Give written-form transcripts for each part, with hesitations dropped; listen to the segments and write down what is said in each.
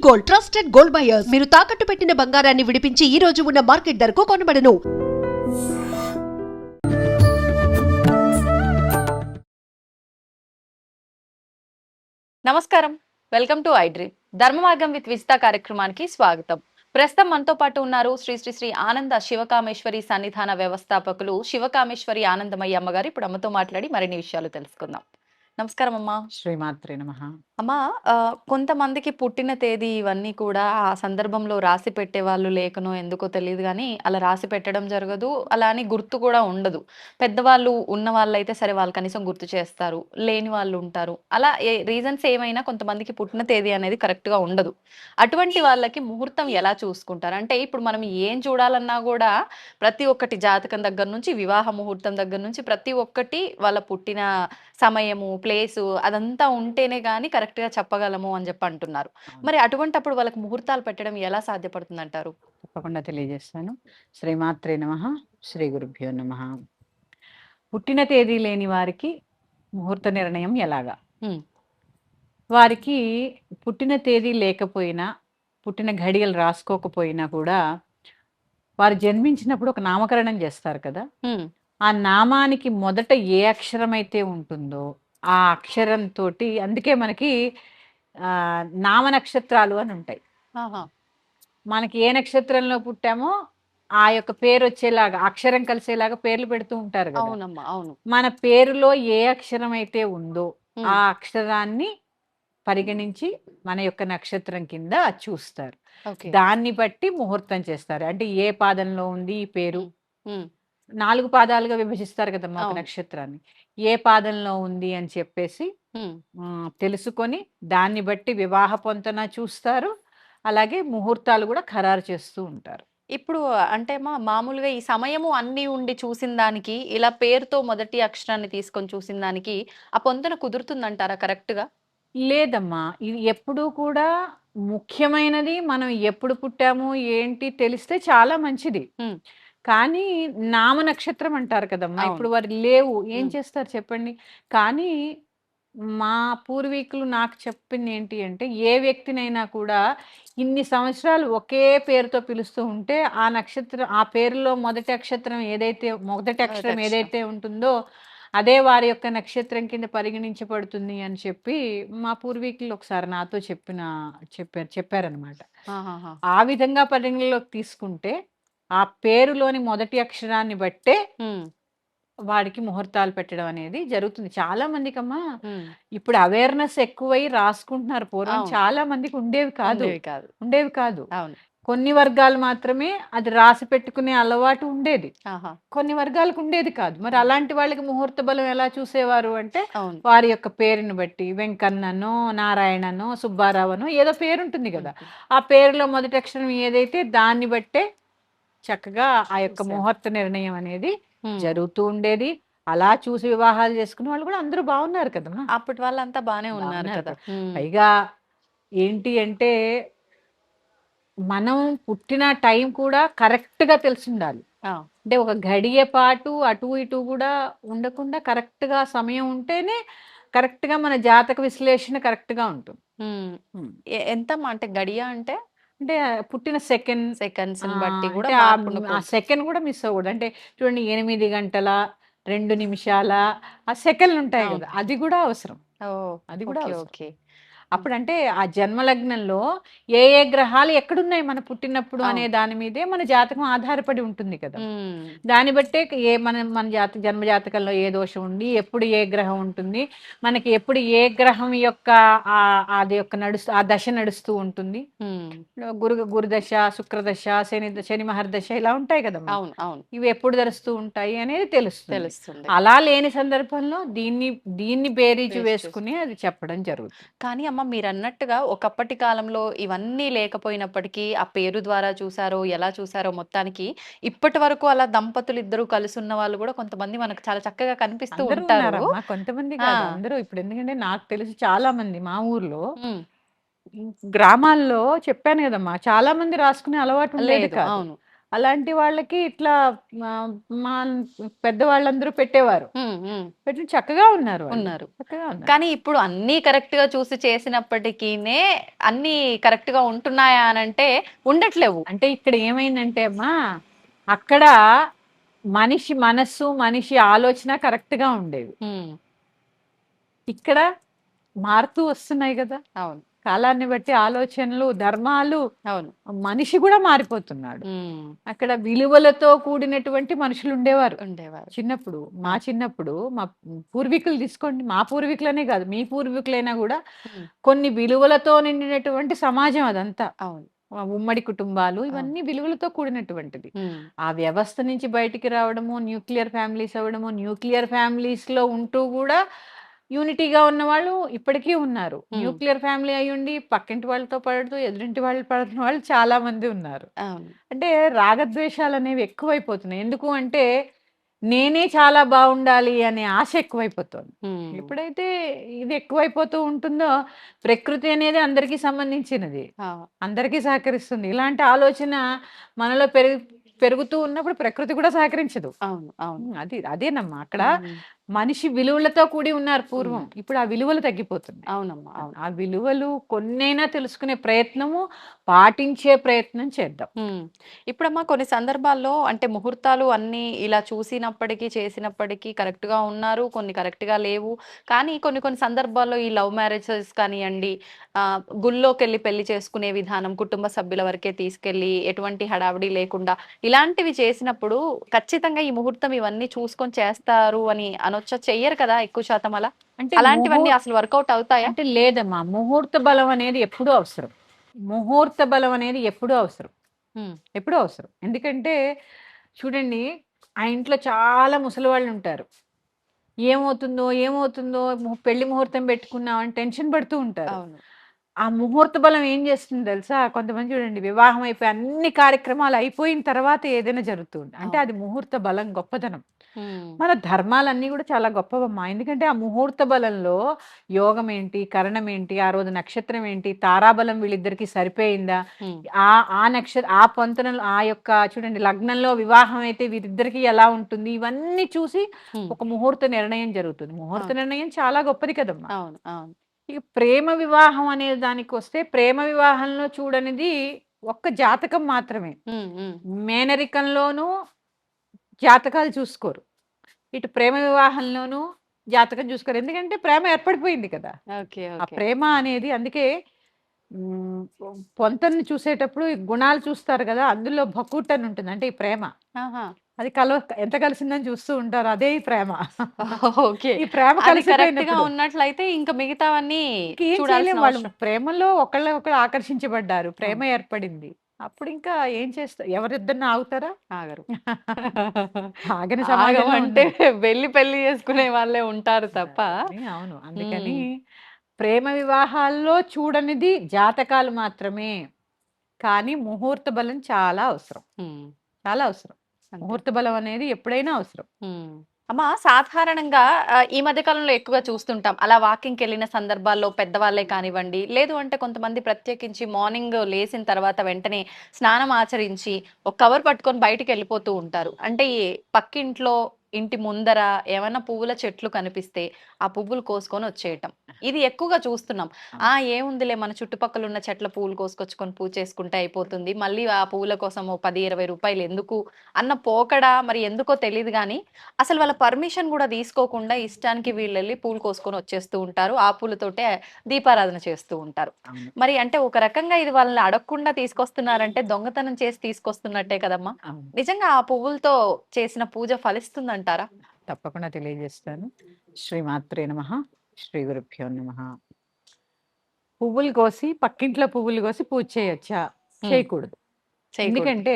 Gold, trusted gold buyers. మీరు తాకట్టు పెట్టిన బంగారాన్ని విడిపించి ఈ రోజు ఉన్న మార్కెట్ ధరకు కొనబడను. నమస్కారం, వెల్కమ్ టు ఐడ్రీమ్. ధర్మ మార్గం విత్ విజిత కార్యక్రమానికి స్వాగతం. ప్రస్తుతం మనతో పాటు ఉన్నారు శ్రీ శ్రీ శ్రీ ఆనంద శివకామేశ్వరి సన్నిధాన వ్యవస్థాపకులు శివకామేశ్వరి ఆనందమయ్య అమ్మగారు. ఇప్పుడు అమ్మతో మాట్లాడి మరిన్ని విషయాలు తెలుసుకుందాం. నమస్కారం అమ్మా. శ్రీమాత్రే నమః. అమ్మా, కొంతమందికి పుట్టిన తేదీ ఇవన్నీ కూడా ఆ సందర్భంలో రాసి పెట్టేవాళ్ళు లేకనో ఎందుకో తెలియదు గానీ, అలా రాసి పెట్టడం జరగదు. అలా అని గుర్తు కూడా ఉండదు. పెద్దవాళ్ళు ఉన్న వాళ్ళైతే సరే, వాళ్ళు కనీసం గుర్తు చేస్తారు. లేని వాళ్ళు ఉంటారు. అలా రీజన్స్ ఏమైనా కొంతమందికి పుట్టిన తేదీ అనేది కరెక్ట్‌గా ఉండదు. అటువంటి వాళ్ళకి ముహూర్తం ఎలా చూసుకుంటారు? అంటే ఇప్పుడు మనం ఏం చూడాలన్నా గూడా ప్రతి ఒక్కటి జాతకం దగ్గర నుంచి, వివాహ ముహూర్తం దగ్గర నుంచి ప్రతి ఒక్కటి వాళ్ళ పుట్టిన సమయము, ప్లేసు అదంతా ఉంటేనే గాని కరెక్ట్‌గా చెప్పగలము అని చెప్పి అంటున్నారు. మరి అటువంటప్పుడు వాళ్ళకి ముహూర్తాలు పెట్టడం ఎలా సాధ్యపడుతుందంటారు? తప్పకుండా తెలియజేస్తాను. శ్రీమాత్రే నమః. శ్రీ గురుభ్యో నమః. పుట్టిన తేదీ లేని వారికి ముహూర్త నిర్ణయం ఎలాగా? హ్మ్. వారికి పుట్టిన తేదీ లేకపోయినా, పుట్టిన ఘడియలు రాసుకోకపోయినా కూడా వారు జన్మించినప్పుడు ఒక నామకరణం చేస్తారు కదా! హ్మ్. ఆ నామానికి మొదట ఏ అక్షరం అయితే ఉంటుందో ఆ అక్షరంతోటి, అందుకే మనకి నామ నక్షత్రాలు అని ఉంటాయి. ఆహా! మనకి ఏ నక్షత్రంలో పుట్టామో ఆ యొక్క పేరు వచ్చేలాగా, అక్షరం కలిసేలాగా పేర్లు పెడుతూ ఉంటారు కదా! అవునమ్మా. అవును. మన పేరులో ఏ అక్షరం అయితే ఉందో హ్మ్. ఆ అక్షరాన్ని పరిగణించి మన యొక్క నక్షత్రం కింద చూస్తారు. ఓకే. దాన్ని బట్టి ముహూర్తం చేస్తారు. అంటే ఏ పాదంలో ఉంది ఈ పేరు. హ్మ్. 4 పాదాలుగా విభజిస్తారు కదమ్మా ఒక అవును. నక్షత్రాన్ని. ఏ పాదంలో ఉంది అని చెప్పేసి హ్మ్. తెలుసుకొని దాన్ని బట్టి వివాహ పొంతన చూస్తారు. అలాగే ముహూర్తాలు కూడా ఖరారు చేస్తూ ఉంటారు. ఇప్పుడు అంటే మామూలుగా ఈ సమయము అన్నీ ఉండి చూసిన దానికి, ఇలా పేరుతో మొదటి అక్షరాన్ని తీసుకొని చూసిన దానికి ఆ పొంతన కుదురుతుందంటారా కరెక్ట్‌గా? లేదమ్మా. ఇది ఎప్పుడూ కూడా ముఖ్యమైనది మనం ఎప్పుడు పుట్టాము, ఏంటి తెలిస్తే చాలా మంచిది. హ్మ్. కానీ నామ నక్షత్రం అంటారు కదమ్మా! అవును. ఇప్పుడు వారు లేవు. ఏం హ్మ్. చేస్తారు చెప్పండి? కానీ మా పూర్వీకులు నాకు చెప్పిందేంటి అంటే, ఏ వ్యక్తినైనా కూడా ఇన్ని సంవత్సరాలు ఒకే పేరుతో పిలుస్తూ ఉంటే, ఆ నక్షత్రం, ఆ పేరులో మొదటి మొదటి అక్షరం అక్షరం. ఏదైతే ఉంటుందో, అదే వారి యొక్క నక్షత్రం కింద పరిగణించబడుతుంది అని చెప్పి మా పూర్వీకులు ఒకసారి నాతో చెప్పారనమాట. ఆహాహా! ఆ విధంగా పరిగణలోకి తీసుకుంటే, ఆ పేరులోని మొదటి అక్షరాన్ని బట్టే హ్మ్. వాడికి ముహూర్తాలు పెట్టడం అనేది జరుగుతుంది. చాలా మందికమ్మా హ్మ్. ఇప్పుడు అవేర్‌నెస్ ఎక్కువై రాసుకుంటున్నారు. పూర్వం అవును. చాలా మందికి ఉండేవి కాదు. ఉండేవి కాదు. ఉండేవి కాదు. అవును. కొన్ని వర్గాలు మాత్రమే అది రాసి పెట్టుకునే అలవాటు ఉండేది. ఆహా! కొన్ని వర్గాలకు ఉండేది కాదు. మరి హ్మ్. అలాంటి వాళ్ళకి ముహూర్త బలం ఎలా చూసేవారు అంటే, అవును. వారి యొక్క పేరుని బట్టి వెంకన్ననో, నారాయణనో, సుబ్బారావనో ఏదో పేరుంటుంది గదా! ఉంటుంది. ఆ పేరులో మొదటి అక్షరం ఏదైతే దాన్ని బట్టే చక్కగా ఆ యొక్క చూసారు. ముహూర్త నిర్ణయం అనేది హ్మ్. జరుగుతూ ఉండేది. అలా చూసి వివాహాలు చేసుకున్న వాళ్ళు కూడా అందరూ బాగున్నారు కదమ్మా! అప్పటి వాళ్ళంతా బానే ఉన్నారు బాగున్నారు కదా! కదా! హ్మ్. పైగా ఏంటి అంటే, మనం పుట్టిన టైం కూడా కరెక్ట్‌గా తెలిసుండాలి. ఆ! అంటే ఒక గడియ పాటు అటు ఇటు గూడా ఉండకుండా కరెక్ట్‌గా సమయం ఉంటేనే కరెక్ట్‌గా మన జాతక విశ్లేషణ కరెక్ట్‌గా ఉంటుంది. హ్మ్. హ్మ్. ఎంతమ్మా అంటే గడియ అంటే అంటే పుట్టిన సెకండ్, సెకండ్స్‌ని బట్టి గూడా అంటే ఆ మార్పుండకూడదు. సెకండ్ కూడా మిస్ అవ్వకూడదు. అంటే చూడండి, 8 గంటల 2 నిమిషాల ఆ సెకన్లుంటాయి అవును. గదా! అది గూడా అవసరం. ఓహ్! అది గూడా ఓకే. అవసరం. ఓకే. హ్మ్. అప్పుడంటే ఆ జన్మలగ్నంలో ఏ ఏ గ్రహాలు ఎక్కడున్నాయి మన పుట్టినప్పుడు అనే అవును. దాని మీదే మన జాతకం ఆధారపడి ఉంటుంది కదా! హ్మ్. దాన్ని బట్టే మన జన్మ జాతకంలో ఏ దోషం ఉండి, ఎప్పుడు ఏ గ్రహం ఉంటుంది, మనకి ఎప్పుడు ఏ గ్రహం యొక్క అది యొక్క ఆ దశ నడుస్తూ ఉంటుంది. హ్మ్. గురుదశ, శుక్రదశ, శని మహర్దశ ఇలా ఉంటాయి కదమ్మా! అవును. అవును. ఇవి ఎప్పుడు ధరుస్తూ ఉంటాయి అనేది తెలుస్తుంది. తెలుస్తుంది. అలా లేని సందర్భంలో దీన్ని బేరీజు వేస్ట్ చేసి వేసుకొని అది చెప్పడం జరుగుతుంది. కానీ అమ్మ, మీరన్నట్టుగా ఒకప్పటి కాలంలో ఇవన్నీ లేకపోయినప్పటికీ ఆ పేరు ద్వారా చూసారో, ఎలా చూసారో మొత్తానికి ఇప్పటి వరకు అలా దంపతులిద్దరూ కలిసున్న వాళ్ళు గూడా కొంతమంది మనకు చాలా చక్కగా కనిపిస్తూ అందరూ ఉంటారు. ఉన్నారమ్మా. కొంతమంది ఆ! కాదు, అందరూ. ఇప్పుడు ఎందుకంటే నాకు తెలిసి చాలా మంది మా ఊర్లో హ్మ్. గ్రామాల్లో చెప్పాను గదమ్మా! చాలా మంది రాసుకునే అలవాటు ఉండేది లేదు. కాదు. అవును. అలాంటి వాళ్ళకి ఇట్లా ఆ, మా పెద్దవాళ్ళందరూ పెట్టేవారు. పెట్టి చక్కగా ఉన్నారు వాళ్ళు. ఉన్నారు. చక్కగా ఉన్నారు. కానీ ఇప్పుడు అన్ని కరెక్ట్ గా చూసి చేసినప్పటికీనే అన్ని కరెక్ట్ గా ఉంటున్నాయా అని అంటే ఉండట్లేవు. అంటే ఇక్కడ ఏమైందంటే అమ్మా, అక్కడ మనిషి మనస్సు, మనిషి ఆలోచన కరెక్ట్ గా ఉండేవి. ఉమ్, ఇక్కడ మారుతూ వస్తున్నాయి కదా, అవును కాలాన్ని బట్టి ఆలోచనలు, ధర్మాలు, అవును. మనిషి కూడా మారిపోతున్నాడు. ఉమ్, అక్కడ విలువలతో కూడినటువంటి మనుషులు ఉండేవారు ఉండేవారు. చిన్నప్పుడు. మా చిన్నప్పుడు మా పూర్వీకులు తీసుకోండి, మా పూర్వీకులనే కాదు మీ పూర్వీకులైనా కూడా ఉమ్, కొన్ని విలువలతో నిండినటువంటి సమాజం అదంతా. అవును. ఉమ్మడి కుటుంబాలు ఇవన్నీ విలువలతో కూడినటువంటిది. ఉమ్, ఆ వ్యవస్థ నుంచి బయటికి రావడము, న్యూక్లియర్ ఫ్యామిలీస్ అవ్వడము, న్యూక్లియర్ ఫ్యామిలీస్ లో ఉంటూ కూడా యూనిటీగా ఉన్న వాళ్ళు ఇప్పటికీ ఉన్నారు. న్యూక్లియర్ ఫ్యామిలీ అయ్యుండి పక్కింటి వాళ్ళతో పడుతూ ఎదురింటి వాళ్ళు పడుతున్న వాళ్ళు చాలా మంది ఉన్నారు. అవును. అంటే రాగద్వేషాలు అనేవి ఎక్కువైపోతున్నాయి. ఎందుకు అంటే నేనే చాలా బాగుండాలి అనే ఆశ ఎక్కువైపోతుంది. ఉమ్, ఎప్పుడైతే ఇది ఎక్కువైపోతూ ఉంటుందో, ప్రకృతి అనేది అందరికీ సంబంధించినది, ఆ, అందరికీ సహకరిస్తుంది. ఇలాంటి ఆలోచన మనలో పెరుగుతూ ఉన్నప్పుడు ప్రకృతి కూడా సహకరించదు. అవును అవును. అదేనమ్మా అక్కడ ఉమ్, మనిషి విలువలతో కూడి ఉన్నారు పూర్వం. ఉన్నారు. ఇప్పుడు ఆ విలువలు తగ్గిపోతున్నాయి. అవునమ్మా అవును. ఆ విలువలు కొన్నైనా తెలుసుకునే ప్రయత్నము, పాటించే ప్రయత్నం చేద్దాం. ఇప్పుడమ్మా కొన్ని సందర్భాల్లో అంటే ముహూర్తాలు అన్నీ ఇలా చూసినప్పటికీ చేసినప్పటికీ కరెక్ట్గా ఉన్నారు, కొన్ని కరెక్ట్గా లేవు. కానీ కొన్ని కొన్ని సందర్భాల్లో ఈ లవ్ మ్యారేజెస్ కానివ్వండి, గుళ్ళోకి వెళ్ళి పెళ్లి చేసుకునే విధానం కుటుంబ సభ్యుల వరకే తీసుకెళ్ళి ఎటువంటి హడావిడి లేకుండా ఇలాంటివి చేసినప్పుడు ఖచ్చితంగా ఈ ముహూర్తం ఇవన్నీ చూసుకొని చేస్తారు అని అనొచ్చా? చెయ్యరు కదా ఎక్కువ శాతం అలా. అంటే అలాంటివన్నీ అసలు వర్కౌట్ అవుతాయా? అంటే లేదమ్మా, ముహూర్త బలం అనేది ఎప్పుడూ అవసరం. ముహూర్త బలం అనేది ఎప్పుడూ అవసరం. ఉమ్, ఎప్పుడూ అవసరం. ఎందుకంటే చూడండి, ఆ ఇంట్లో చాలా ముసలివాళ్ళు ఉంటారు. ఏమవుతుందో ఏమవుతుందో పెళ్లి ముహూర్తం పెట్టుకున్నామని టెన్షన్ పడుతూ ఉంటారు. అవును. ఆ ముహూర్త బలం ఏం చేస్తుంది తెలుసా? కొంతమంది చూడండి, వివాహం అయిపోయి అన్ని కార్యక్రమాలు అయిపోయిన తర్వాత ఏదైనా జరుగుతుంది అంటే అవును. అది ముహూర్త బలం, గొప్పతనం. ఉమ్, మన ధర్మాలన్నీ కూడా చాలా గొప్పవమ్మా. ఎందుకంటే ఆ ముహూర్త బలంలో యోగం ఏంటి, కరణం ఏంటి, ఆ రోజు నక్షత్రం ఏంటి, తారాబలం వీళ్ళిద్దరికి సరిపోయిందా, ఉమ్, ఆ ఆ ఆ పొంతనలో ఆ యొక్క చూడండి లగ్నంలో వివాహం అయితే వీరిద్దరికి ఎలా ఉంటుంది, ఇవన్నీ చూసి ఉమ్, ఒక ముహూర్త నిర్ణయం జరుగుతుంది. ముహూర్త అవును నిర్ణయం చాలా గొప్పది కదమ్మా. అవును అవును. ఇక ప్రేమ వివాహం అనే దానికి వస్తే, ప్రేమ వివాహంలో చూడనిది ఒక్క జాతకం మాత్రమే. ఉమ్, ఉమ్. మేనరికంలోనూ జాతకాలు చూసుకోరు, ఇటు ప్రేమ వివాహంలోనూ జాతకం చూసుకోరు. ఎందుకంటే ప్రేమ ఏర్పడిపోయింది కదా. ఓకే ఆ ఓకే. ప్రేమ అనేది అందుకే మ్, పొంతన్ని చూసేటప్పుడు ఈ గుణాలు చూస్తారు కదా, అందులో భకూట్ అని ఉంటుంది. అంటే ఈ ప్రేమ ఆహా. అది ఎంత కలిసిందని చూస్తూ ఉంటారు, అదే ఈ ప్రేమ. ఓకే. ఈ ప్రేమ అది కరెక్ట్ గా కలిసిపోయినప్పుడు ఉన్నట్లయితే ఇంకా మిగతావన్నీ ఇంకేం చేయలేం. చూడాల్సిన వాళ్ళు అవసరం ప్రేమలో ఒకళ్ళు ఆకర్షించబడ్డారు, ప్రేమ అవును. ఏర్పడింది. అప్పుడు ఇంకా ఏం చేస్తారు, ఎవరిద్దరిని ఆగుతారా? ఆగరు. ఆగని ఆగం సమాజంలో అంటే ఉన్నాం. వెళ్ళి పెళ్లి చేసుకునే వాళ్ళే ఉంటారు తప్ప. అవును, అందుకని ఉమ్, ప్రేమ వివాహాల్లో చూడనిది జాతకాలు మాత్రమే. కానీ ముహూర్త బలం చాలా అవసరం, ఉమ్, చాలా అవసరం. అంతే. ముహూర్త బలం అనేది ఎప్పుడైనా అవసరం. ఉమ్. అమ్మా సాధారణంగా ఈ మధ్య కాలంలో ఎక్కువగా చూస్తుంటాం అలా వాకింగ్కి వెళ్ళిన సందర్భాల్లో పెద్దవాళ్ళే కానివ్వండి, లేదు అంటే కొంతమంది ప్రత్యేకించి మార్నింగ్ లేచిన తర్వాత వెంటనే స్నానం ఆచరించి ఒక కవర్ పట్టుకొని బయటికి వెళ్ళిపోతూ ఉంటారు. అంటే ఈ పక్కింట్లో ఇంటి ముందర ఏమైనా పువ్వుల చెట్లు కనిపిస్తే ఆ పువ్వులు కోసుకొని వచ్చేయటం ఇది ఎక్కువగా చూస్తున్నాం. ఏముందిలే మన చుట్టుపక్కల ఉన్న చెట్ల పువ్వులు కోసుకొచ్చుకొని పూజ చేసుకుంటే అయిపోతుంది, మళ్ళీ ఆ పువ్వుల కోసం ఓ 10-20 రూపాయలు ఎందుకు అన్న పోకడా మరి ఎందుకో తెలియదు కానీ అసలు వాళ్ళ పర్మిషన్ కూడా తీసుకోకుండా ఇష్టానికి వీళ్ళెళ్ళి పూలు కోసుకొని వచ్చేస్తూ ఉంటారు. ఆ పూలతోటే దీపారాధన చేస్తూ ఉంటారు. అవును, మరి అంటే ఒక రకంగా ఇది వాళ్ళని అడగకుండా తీసుకొస్తున్నారంటే దొంగతనం చేసి తీసుకొస్తున్నట్టే కదమ్మా. అవును. నిజంగా ఆ పువ్వులతో చేసిన పూజ ఫలిస్తుందంటారా? తప్పకుండా తెలియజేస్తాను. శ్రీమాత్రే నమః. శ్రీ గురుభ్యో నమః. పువ్వులు కోసి, పక్కింట్లో పువ్వులు కోసి పూజ చేయొచ్చా? ఉమ్, చేయకూడదు. చేయకూడదు. ఎందుకంటే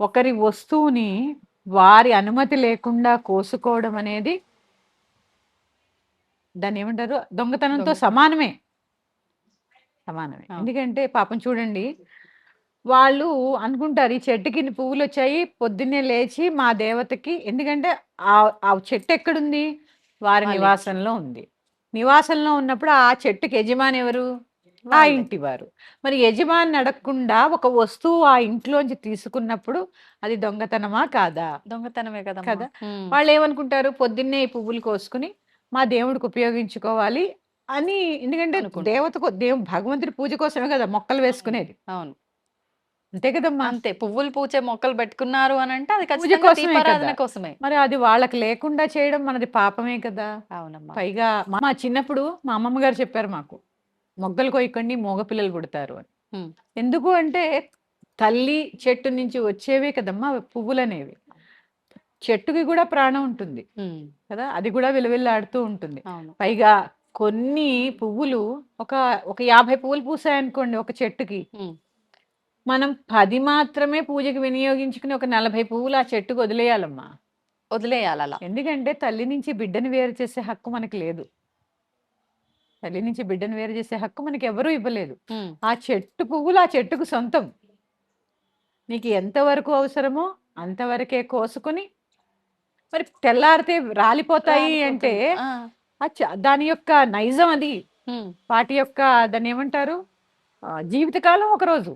ఒకరి వస్తువుని వారి అనుమతి లేకుండా కోసుకోవడం అనేది దాన్ని ఏమంటారు, దొంగతనంతో దొంగ. సమానమే. సమానమే. అవును. ఎందుకంటే పాపం చూడండి, వాళ్ళు అనుకుంటారు ఈ చెట్టుకి ఇన్ని పువ్వులు వచ్చాయి, పొద్దున్నే లేచి మా దేవతకి, ఎందుకంటే ఆ ఆ చెట్టు ఎక్కడుంది, వారి వాళ్ళ ఇంట్లో. నివాసంలో ఉంది. నివాసంలో ఉన్నప్పుడు ఆ చెట్టుకి యజమాని ఎవరు? ఆ వాళ్ళే. ఇంటి వారు. మరి యజమాని అడగకుండా ఒక వస్తువు ఆ ఇంట్లోంచి తీసుకున్నప్పుడు అది దొంగతనమా కాదా? దొంగతనమే కదమ్మా. కదా! వాళ్ళేమనుకుంటారు పొద్దున్నే ఈ పువ్వులు కోసుకొని మా దేవుడికి ఉపయోగించుకోవాలి అని. ఎందుకంటే అనుకుంటా. దేవతకు భగవంతుడి పూజ కోసమే కదా మొక్కలు వేసుకునేది. అవును. అంతే కదమ్మా! అంతే. పువ్వులు పూచే మొక్కలు పెట్టుకున్నారు అనంటే అది పూజ ఖచ్చితంగా కోసమే దీపారాధన కదా! కోసమే. మరి అది వాళ్ళకి లేకుండా చేయడం మనది పాపమే కదా! అవునమ్మా. పైగా మా చిన్నప్పుడు మా అమ్మమ్మ గారు చెప్పారు మాకు, "మొగ్గలు కొయ్యకండి మగ పిల్లలు పుడతారు" అని. హ్మ్. ఎందుకు అంటే తల్లి చెట్టు నుంచి వచ్చేవే కదమ్మా పువ్వులనేవి. చెట్టుకి కూడా ప్రాణం ఉంటుంది హ్మ్. కదా! అది కూడా విలవిల్లాడుతూ ఉంటుంది. అవును. పైగా కొన్ని పువ్వులు ఒక ఒక 50 పువ్వులు పూసాయనుకోండి ఒక చెట్టుకి. హ్మ్. మనం 10 మాత్రమే పూజకి వినియోగించుకుని ఒక 40 పువ్వులు ఆ చెట్టుకి వదిలేయాలమ్మా. వదిలేయాలలా. ఎందుకంటే తల్లి నుంచి బిడ్డని వేరు చేసే హక్కు మనకి లేదు. తల్లి నుంచి బిడ్డని వేరు చేసే హక్కు మనకెవరూ ఇవ్వలేదు. హ్మ్. ఆ చెట్టు పువ్వులు ఆ చెట్టుకు సొంతం. నీకు ఎంతవరకు అవసరమో అంతవరకే కోసుకొని, మరి తెల్లారితే రాలిపోతాయి అంటే రాలిపోతుంది. ఆ! దాని యొక్క నైజం అది. హ్మ్. వాటి యొక్క దాన్నేమంటారు? జీవితకాలం ఒకరోజు.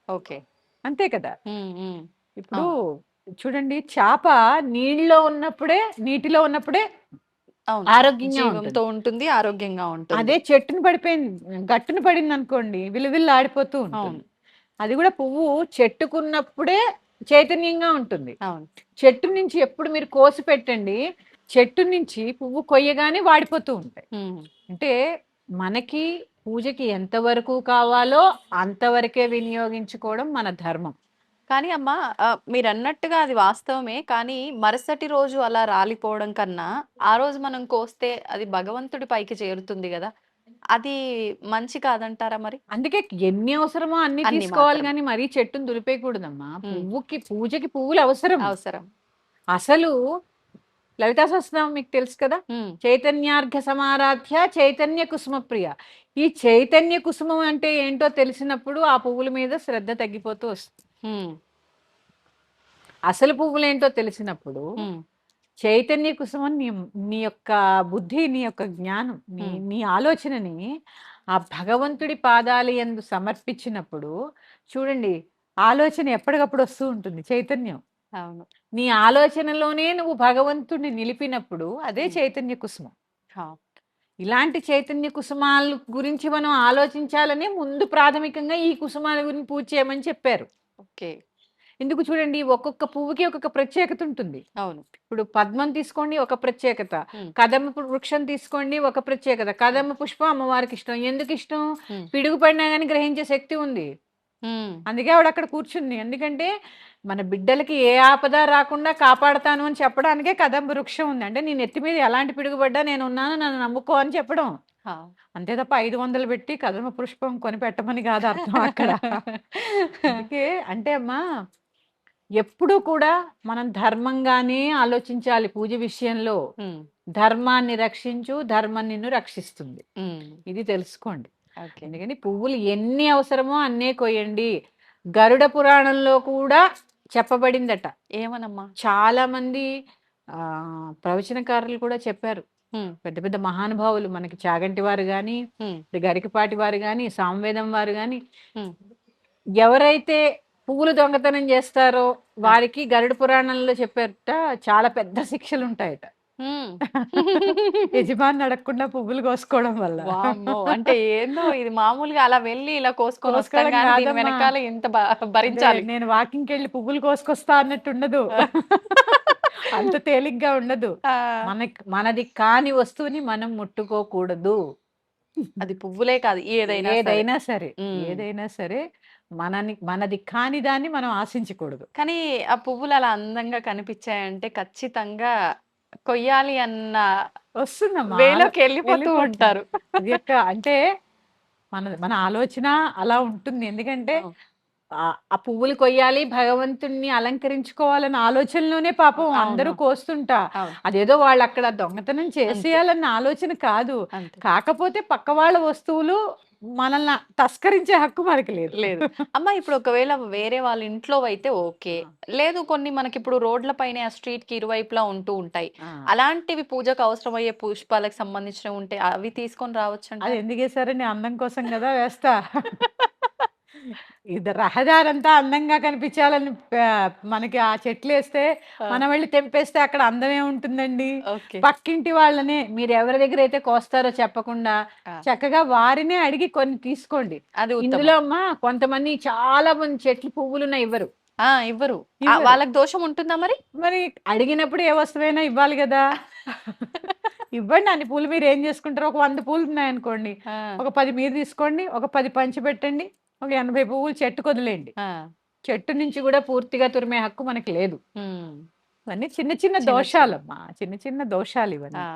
ఓకే. అంతే కదా! హ్మ్. హ్మ్. ఇప్పుడు అవును. చూడండి చేప నీటిలో ఉన్నప్పుడే అవును. ఆరోగ్యంగా జీవంతో ఉంటుంది. ఉంటుంది. ఆరోగ్యంగా ఉంటుంది. అదే చెట్టున పడిపోయింది గట్టున పడిందనుకోండి విలవిల్లాడిపోతూ అవును. ఉంటుంది. అది కూడా పువ్వు చెట్టుకున్నప్పుడే చైతన్యంగా ఉంటుంది. అవును. చెట్టు నుంచి ఎప్పుడు మీరు కోసి పెట్టండి, చెట్టు నుంచి పువ్వు కొయ్యగానే వాడిపోతూ ఉంటాయి. హ్మ్. అంటే మనకి పూజకి ఎంతవరకు కావాలో అంతవరకే వినియోగించుకోవడం మన ధర్మం. కానీ అమ్మా మీరన్నట్టుగా అది వాస్తవమే. కానీ మరుసటి రోజు అలా రాలిపోవడం కన్నా, ఆ రోజు మనం కోస్తే అది భగవంతుడి పైకి చేరుతుంది గదా! అది మంచి కాదంటారా మరి? అందుకే ఎన్ని అవసరమో అన్ని అన్ని తీసుకోవాలి మాత్రమే. గానీ మరీ చెట్టుని దులిపేయకూడదమ్మా. హ్మ్. పూజకి పువ్వులు అవసరం. అవసరం. అసలు లలితా సహస్రనామం మీకు తెలుసు కదా! హ్మ్. చైతన్యార్ఘ సమారాధ్య చైతన్య కుసుమ ప్రియ. ఈ చైతన్య కుసుమం అంటే ఏంటో తెలిసినప్పుడు ఆ పువ్వుల మీద శ్రద్ధ తగ్గిపోతూ వస్తుంది. హ్మ్. అసలు పువ్వులేంటో తెలిసినప్పుడు హ్మ్. చైతన్య కుసుమం నీ నీ యొక్క బుద్ధి, నీ యొక్క జ్ఞానం, నీ హ్మ్. నీ ఆలోచనని ఆ భగవంతుడి పాదాల యందు సమర్పించినప్పుడు చూడండి ఆలోచన ఎప్పటికప్పుడు వస్తూ ఉంటుంది చైతన్యం. అవును. నీ ఆలోచనలోనే నువ్వు భగవంతుడిని నిలిపినప్పుడు అదే హ్మ్. చైతన్య కుసుమం. ఆ! ఇలాంటి చైతన్య కుసుమాల గురించి మనం ఆలోచించాలనే ముందు ప్రాథమికంగా ఈ కుసుమాల గురించి పూజ చేయమని చెప్పారు. ఓకే. ఎందుకు చూడండి ఒక్కొక్క పువ్వుకి ఒక్కొక్క ప్రత్యేకత ఉంటుంది. అవును. ఇప్పుడు పద్మం తీసుకోండి ఒక ప్రత్యేకత. హ్మ్. కదమ్మ వృక్షం తీసుకోండి ఒక ప్రత్యేకత. హ్మ్. కదమ్మ పుష్పం అమ్మవారికి ఇష్టం. ఎందుకు ఇష్టం? హ్మ్. పిడుగు పడినా గాని గ్రహించే శక్తి ఉంది. హ్మ్. అందుకే ఆవిడ అక్కడ కూర్చుంది. ఎందుకంటే మన బిడ్డలకి ఏ ఆపద రాకుండా కాపాడతాను అని చెప్పడానికే కదంబ వృక్షం ఉంది. అంటే నీ నెత్తి మీద ఎలాంటి పిడుగు పడ్డా నేనున్నాను నన్ను నమ్ముకో అని చెప్పడం. ఆ! అంతే తప్ప 500 పెట్టి కదమ్మ పుష్పం కొని పెట్టమని కాదు అర్థం అక్కడ. అందుకే అంటే అమ్మా ఎప్పుడూ కూడా మనం ధర్మంగానే ఆలోచించాలి పూజ విషయంలో. హ్మ్. ధర్మాన్ని రక్షించు, ధర్మం నిన్ను రక్షిస్తుంది. హ్మ్. ఇది తెలుసుకోండి. ఓకే. అందుకని పువ్వులు ఎన్ని అవసరమో అన్నే కొయ్యండి. గరుడ పురాణంలో కూడా చెప్పబడిందట. ఏమనమ్మా? చాలా మంది ప్రవచనకారులు కూడా చెప్పారు. హ్మ్. పెద్ద పెద్ద మహానుభావులు మనకి చాగంటి వారు గాని, హ్మ్. గరికపాటి వారు గాని, సామవేదం వారు గాని హ్మ్. ఎవరైతే పువ్వులు దొంగతనం చేస్తారో ఆ! వారికి గరుడ పురాణంలో చెప్పారట చాలా పెద్ద శిక్షలుంటాయట. హ్మ్. యజమాని అడగకుండా పువ్వులు కోసుకోవడం వల్ల. వామ్మో! అంటే ఏందో ఇది మామూలుగా అలా వెళ్లి ఇలా కోసుకొనొస్తాం కోసుకోవడం గానీ, దీని కాదమ్మా. వెనకాల ఇంత అదే భరించాలి. నేను వాకింగ్‌కెళ్ళి పువ్వులు కోసుకొస్తా అన్నట్టుండదు. ఆ! అంత తేలిగ్గా ఉండదు. ఆ! మనది కాని వస్తువుని మనం ముట్టుకోకూడదు. అది పువ్వులే కాదు ఏదైనా సరే. ఏదైనా సరే, హ్మ్. ఏదైనా సరే మనది కాని దాన్ని మనం ఆశించకూడదు. కానీ ఆ పువ్వులు అలా అందంగా కనిపించాయంటే ఖచ్చితంగా కొయ్యాలి అన్న వస్తుందమ్మా. వేలోకెళ్ళిపోతూ వెళ్ళిపోతుంది. ఉంటారు. అది యొక్క అంటే మన ఆలోచన అలా ఉంటుంది. ఎందుకంటే అవును. ఆ పువ్వులు కొయ్యాలి, భగవంతుడిని అలంకరించుకోవాలన్న ఆలోచనలోనే పాపం అందరూ అవును. కోస్తుంటా. అవును. అదేదో వాళ్ళక్కడ దొంగతనం అంతే. చేసేయాలన్న ఆలోచన కాదు. అంతే. కాకపోతే పక్క వాళ్ళ వస్తువులు మనల్ని తస్కరించే హక్కు మనకి లేదు. లేదు. అమ్మ ఇప్పుడు ఒకవేళ వేరే వాళ్ళ ఇంట్లో అయితే ఓకే. లేదు కొన్ని మనకిప్పుడు రోడ్ల పైనే ఆ స్ట్రీట్‌కి ఇరువైపులా ఉంటూ ఉంటాయి. ఆ! అలాంటివి పూజకు అవసరమయ్యే పుష్పాలకు సంబంధించినవి ఉంటే అవి తీసుకొని అది రావచ్చంటారా? ఎందుకేసారని అందం కోసం కదా వేస్తా. ఇది రహదారంతా అందంగా కనిపించాలని మనకి ఆ చెట్లేస్తే ఆ! మనం వెళ్ళి తెంపేస్తే అక్కడ అందమే ఉంటుందండి. ఓకే. పక్కింటి వాళ్ళనే మీరు ఎవరి దగ్గర అయితే కోస్తారో చెప్పకుండా ఆ! చక్కగా వారినే అడిగి కొన్ని తీసుకోండి. అది ఇందులో ఉత్తమం. అమ్మా కొంతమంది చాలా మంది చెట్లు పువ్వులున్న ఇవ్వరు. ఆ! ఇవ్వరు. ఇవ్వరు. వాళ్ళకి దోషం ఉంటుందా మరి? మరి అడిగినప్పుడు ఏ వస్తువైనా ఇవ్వాలి గదా! ఇవ్వండి అన్ని పూలు మీరేం చేసుకుంటారో ఒక 100 పూలున్నాయనుకోండి. ఆ! ఒక 10 మీరు తీసుకోండి. ఒక 10 పంచిపెట్టండి. ఒక 80 పువ్వులు చెట్టుకొదిలేయండి. ఆ! చెట్టు నుంచి గూడా పూర్తిగా తురిమే హక్కు మనకి లేదు. హ్మ్. ఇవన్నీ చిన్న చిన్న చిన్న దోషాలమ్మా. చిన్న చిన్న దోషాలివన్నీ. ఆ!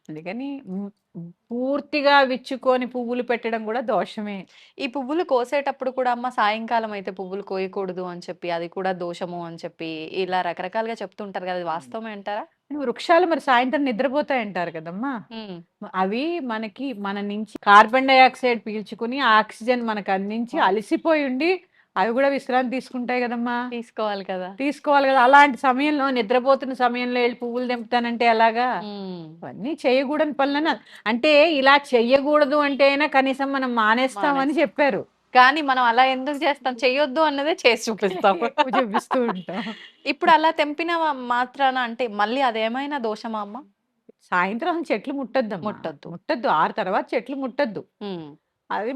అందుకని పూర్తిగా విచ్చుకొని పువ్వులు పెట్టడం గూడా దోషమే. ఈ పువ్వులు కోసేటప్పుడు కూడా అమ్మ సాయంకాలం అయితే పువ్వులు కోయకూడదు అని చెప్పి, అది కూడా దోషము అని చెప్పి ఇలా రకరకాలుగా చెప్తుంటారు కదా! అది వాస్తవమే అంటారా? వృక్షాలు మరి సాయంత్రం నిద్రపోతాయంటారు కదమ్మా! హ్మ్. అవి మనకి మన నుంచి కార్బన్ డయాక్సైడ్ పీల్చుకుని ఆక్సిజన్ మనకు అందించి అవును. అలసిపోయి ఉండి అవి కూడా విశ్రాంతి తీసుకుంటాయి కదమ్మా! తీసుకోవాలి కదా! తీసుకోవాలి కదా! అలాంటి సమయంలో నిద్రపోతున్న సమయంలో ఎళ్లి పువ్వులు తెంపుతానంటే ఎలాగా? హ్మ్. అవన్నీ చేయకూడని పనులని అంటే ఇలా చెయ్యకూడదు అంటే అయినా కనీసం మనం మానేస్తామని మానేస్తాం. చెప్పారు. కానీ మనం అలా ఎందుకు చేస్తాం? చెయ్యొద్దు అన్నదే చేసి చూపిస్తాం. ఎక్కువ చూపిస్తూ ఉంటాం. ఇప్పుడు అలా తెంపిన మాత్రాన అంటే మళ్ళీ అదేమైనా దోషమా అమ్మ? సాయంత్రం చెట్లు ముట్టొద్దమ్మా. ముట్టొద్దు. ముట్టొద్దు. 6 తర్వాత చెట్లు ముట్టొద్దు. హ్మ్. అది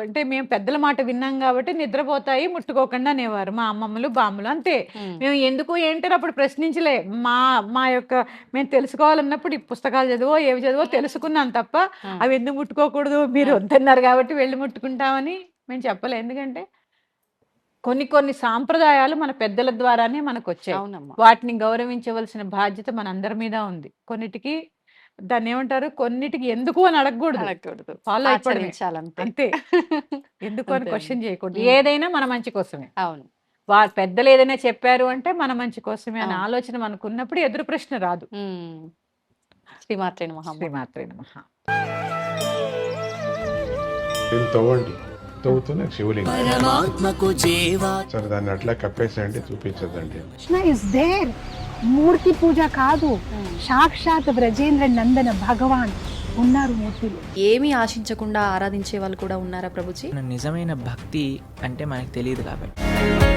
అంటే మేము పెద్దల మాట విన్నాం గాబట్టి నిద్రపోతాయి ముట్టుకోకండి అనేవారు. మా అమ్మమ్మలు, బామ్మలు అంతే. హ్మ్. మేము ఎందుకు ఏంటని అప్పుడు ప్రశ్నించలే. మా మా యొక్క మేము తెలుసుకోవాలన్నప్పుడు ఈ పుస్తకాలు చదివో, ఏవి చదివో తెలుసుకున్నాం తప్ప ఆ! అవి ఎందుకు ముట్టుకోకూడదు మీరు ఆ! వద్దన్నారు గాబట్టి వెళ్లి ముట్టుకుంటామని మేము చెప్పలే. ఎందుకంటే కొన్ని కొన్ని సాంప్రదాయాలు మన పెద్దల ద్వారానే మనకొచ్చాయి. అవునమ్మా. వాటిని గౌరవించవలసిన బాధ్యత మనందరి మీద ఉంది. కొన్నిటికి దాన్నేమంటారు? కొన్నిటికి ఎందుకు అని అడగకూడదు. అడగకూడదు. ఫాలో అయిపోవడమే. ఆచరించాలంతే. అంతే. ఎందుకు అని అంతే అండి. క్వెషన్ చేయకూడదు. హ్మ్. ఏదైనా మన మంచి కోసమే. అవును. పెద్దలు ఏదైనా చెప్పారు అంటే మన మంచి కోసమే అనే అవును. ఆలోచన మనకున్నప్పుడు ఎదురు ప్రశ్న రాదు. హ్మ్. శ్రీమాత్రే నమః అమ్మ. శ్రీమాత్రే నమః. దీన్ని తవ్వండి. తవ్వుతూనే శివలింగం. పరమాత్మకు జీవా సరే దాన్ని అట్లా కప్పేసేయండి, చూపించదండి. Krishna is there. మూర్తి పూజ కాదు, సాక్షాత్ బ్రజేంద్ర నందన భగవాన్ ఉన్నారు మూర్తిలో. ఏమీ ఆశించకుండా ఆరాధించే వాళ్ళు కూడా ఉన్నారా ప్రభుజీ? నిజమైన భక్తి అంటే మనకు తెలియదు కాబట్టి